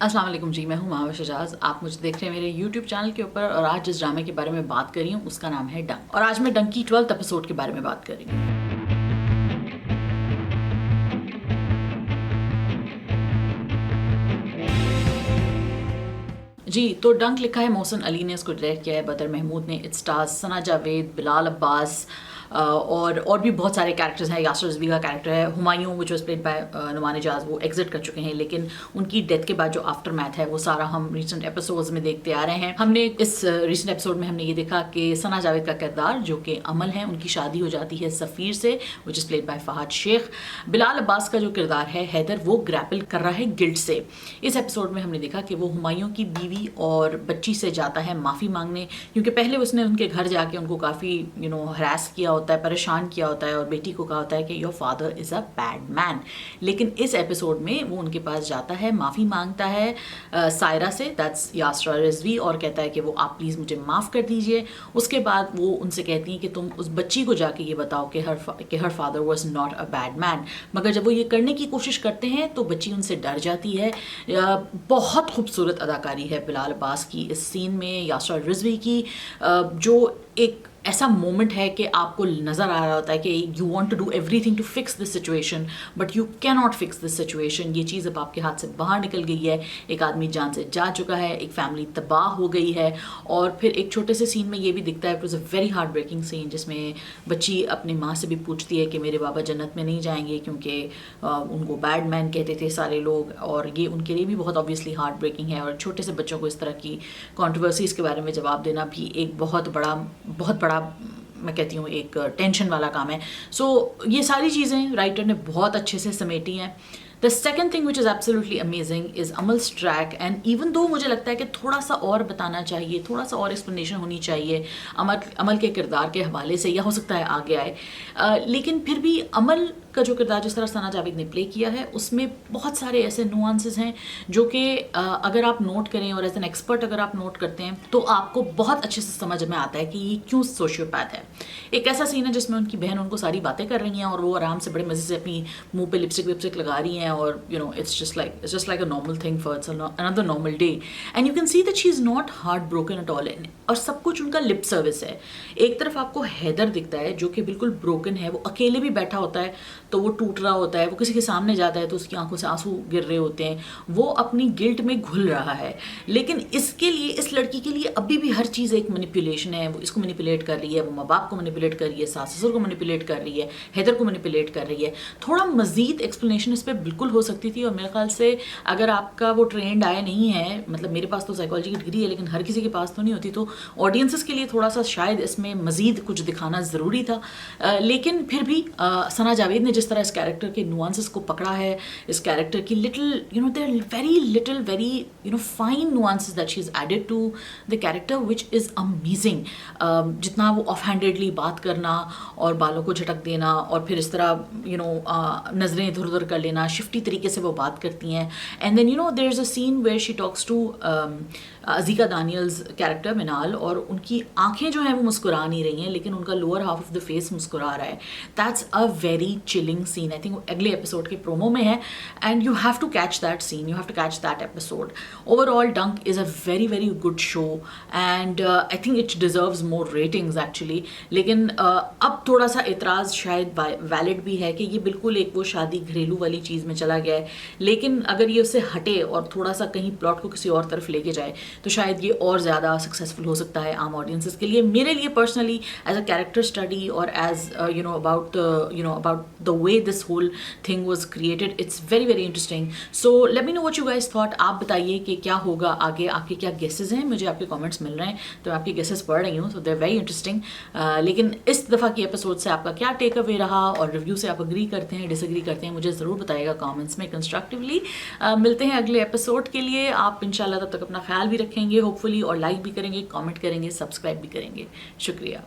अस्सलाम वालेकुम जी, मैं हूँ महावा शजाज। आप मुझे देख रहे हैं मेरे YouTube चैनल के ऊपर और आज जिस ड्रामे के बारे में बात कर रही हूँ उसका नाम है डंक और आज मैं डंक की 12th एपिसोड के बारे में बात कर रही हूँ। जी, तो डंक लिखा है मोहसिन अली ने, इसको डायरेक्ट किया है बदर महमूद ने। इट स्टार्स सना जावेद, बिलाल अब्बास और भी बहुत सारे कैरेक्टर्स हैं। यासर रिजवी का कैरेक्टर है, Humayun which was played by Nauman Ijaz, वो एग्जिट कर चुके हैं, लेकिन उनकी डेथ के बाद जो आफ्टर मैथ है वो सारा हम रिसेंट एपिसोड्स में देखते आ रहे हैं। हमने इस रिसेंट एपिसोड में हमने ये देखा कि सना जावेद का किरदार जो कि अमल है, उनकी शादी हो जाती है सफ़ीर से which is played by Fahad Sheikh. Bilal Abbas का जो किरदार है हैदर, वो ग्रैपल कर रहा है गिल्ट से। इस एपिसोड में हमने देखा कि वो हुमायूं की बीवी और बच्ची से जाता है माफ़ी मांगने, क्योंकि पहले उसने उनके घर जाके उनको काफ़ी हरास किया होता है, परेशान किया होता है और बेटी को कहा होता है कि your father is a bad man. लेकिन इस एपिसोड में वो उनके पास जाता है, माफ़ी मांगता है सायरा से, दैट्स यासरा रिजवी, और कहता है कि वो आप प्लीज़ मुझे माफ़ कर दीजिए। उसके बाद वो उनसे कहती हैं कि तुम उस बच्ची को जाके ये बताओ कि her father was not a bad man. मगर जब वो ये करने की कोशिश करते हैं तो बच्ची उनसे डर जाती है। बहुत खूबसूरत अदाकारी है बिलाल अब्बास की इस सीन में, यासरा रिजवी की, जो एक ऐसा मोमेंट है कि आपको नज़र आ रहा होता है कि you want to do everything to fix this situation but you can not fix this situation. ये चीज़ अब आपके हाथ से बाहर निकल गई है, एक आदमी जान से जा चुका है, एक फैमिली तबाह हो गई है। और फिर एक छोटे से सीन में ये भी दिखता है, it was a very heart breaking scene, जिसमें बच्ची अपनी माँ से भी पूछती है कि मेरे बाबा जन्नत में नहीं जाएंगे क्योंकि उनको बैड मैन कहते थे सारे लोग, और ये उनके लिए भी बहुत ऑब्वियसली हार्ट ब्रेकिंग है। और छोटे से बच्चों को इस तरह की कॉन्ट्रोवर्सीज़ के बारे में जवाब देना भी एक बहुत बड़ा मैं कहती हूँ एक टेंशन वाला काम है। सो ये सारी चीज़ें राइटर ने बहुत अच्छे से समेटी हैं। The second thing which is absolutely amazing is Amal's track, and even though मुझे लगता है कि थोड़ा सा और बताना चाहिए, थोड़ा सा और एक्सप्लेनेशन होनी चाहिए अमल के किरदार के हवाले से, या हो सकता है आगे आए। लेकिन फिर भी अमल का जो किरदार जिस तरह सना जावेद ने प्ले किया है उसमें बहुत सारे ऐसे नुआंसेस हैं जो कि अगर आप नोट करें और एज एन एक्सपर्ट अगर आप नोट करते हैं तो आपको बहुत अच्छे से समझ में आता है कि ये क्यों सोशियोपैथ है। एक ऐसा सीन है जिसमें उनकी बहन उनको सारी बातें कर रही हैं और वो आराम से बड़े मज़े से अपनी मुंह पे लिपस्टिक विपस्टिक लगा रही हैं, और it's just like a normal thing for its another normal day, and you can see that she is not heart broken at all, और सब कुछ उनका लिप सर्विस है। एक तरफ आपको हैदर दिखता है जो कि बिल्कुल ब्रोकन है, वो अकेले भी बैठा होता है तो वो टूट रहा होता है, वो किसी के सामने जाता है तो उसकी आंखों से आंसू गिर रहे होते हैं, वो अपनी गिल्ट में घुल रहा है। लेकिन इसके लिए, इस लड़की के लिए अभी भी हर चीज़ एक मैनिपुलेशन है। वो इसको मैनिपुलेट कर रही है, वो माँ बाप को मैनिपुलेट कर रही है, सास ससुर को मैनिपुलेट कर रही है, हैदर को मैनिपुलेट कर रही है। थोड़ा मजीद एक्सप्लेनेशन इस पर बिल्कुल हो सकती थी, और मेरे ख्याल से अगर आपका वो ट्रेंड आया नहीं है, मतलब मेरे पास तो साइकोलॉजी की डिग्री है लेकिन हर किसी के पास तो नहीं होती, तो ऑडियंसेस के लिए थोड़ा सा शायद इसमें मजीद कुछ दिखाना ज़रूरी था। लेकिन फिर भी सना जावेद ने जिस तरह इस कैरेक्टर के नुआंसेस को पकड़ा है, इस कैरेक्टर की little very fine nuances that she is added to the character which is amazing. जितना वो ऑफ हैंडेडली बात करना और बालों को झटक देना और फिर इस तरह नज़रें इधर उधर कर लेना, शिफ्टी तरीके से वो बात करती हैं। And then there is a scene where she talks to Azekah Daniel's character Minal, और उनकी आंखें जो हैं वो मुस्कुरा नहीं रही हैं लेकिन उनका lower half of the face मुस्कुरा रहा है। That's a very chilling scene. I think वो अगले एपिसोड के प्रोमो में है, and you have to catch that scene, you have to catch that episode. Overall Dunk is a very good show, and I think it deserves more ratings actually. लेकिन अब थोड़ा सा एतराज़ शायद वैलिड भी है कि ये बिल्कुल एक वो शादी घरेलू वाली चीज़ में चला गया है, लेकिन अगर ये उससे हटे और थोड़ा सा कहीं प्लॉट को किसी और तरफ लेके जाए तो शायद ये और ज़्यादा सक्सेसफुल हो सकता है आम ऑडियंसेस के लिए। मेरे लिए personally as a character study और as about the way this whole thing was created, it's very interesting. So let me know what you guys thought. आप बताइए कि क्या होगा आगे, आपके क्या गेसेस हैं। मुझे आपके कमेंट्स मिल रहे हैं तो मैं आपके गेसेस पढ़ रही हूँ, सो दे आर वेरी इंटरेस्टिंग। लेकिन इस दफ़ा की एपिसोड से आपका क्या टेक अवे रहा और रिव्यू से आप अग्री करते हैं, डिसएग्री करते हैं, मुझे ज़रूर बताइएगा कमेंट्स में कंस्ट्रक्टिवली। मिलते हैं अगले एपिसोड के लिए। आप इंशाल्लाह तब तक अपना ख्याल भी रखेंगे होपफुली, और लाइक भी करेंगे, कमेंट करेंगे, सब्सक्राइब भी करेंगे। शुक्रिया।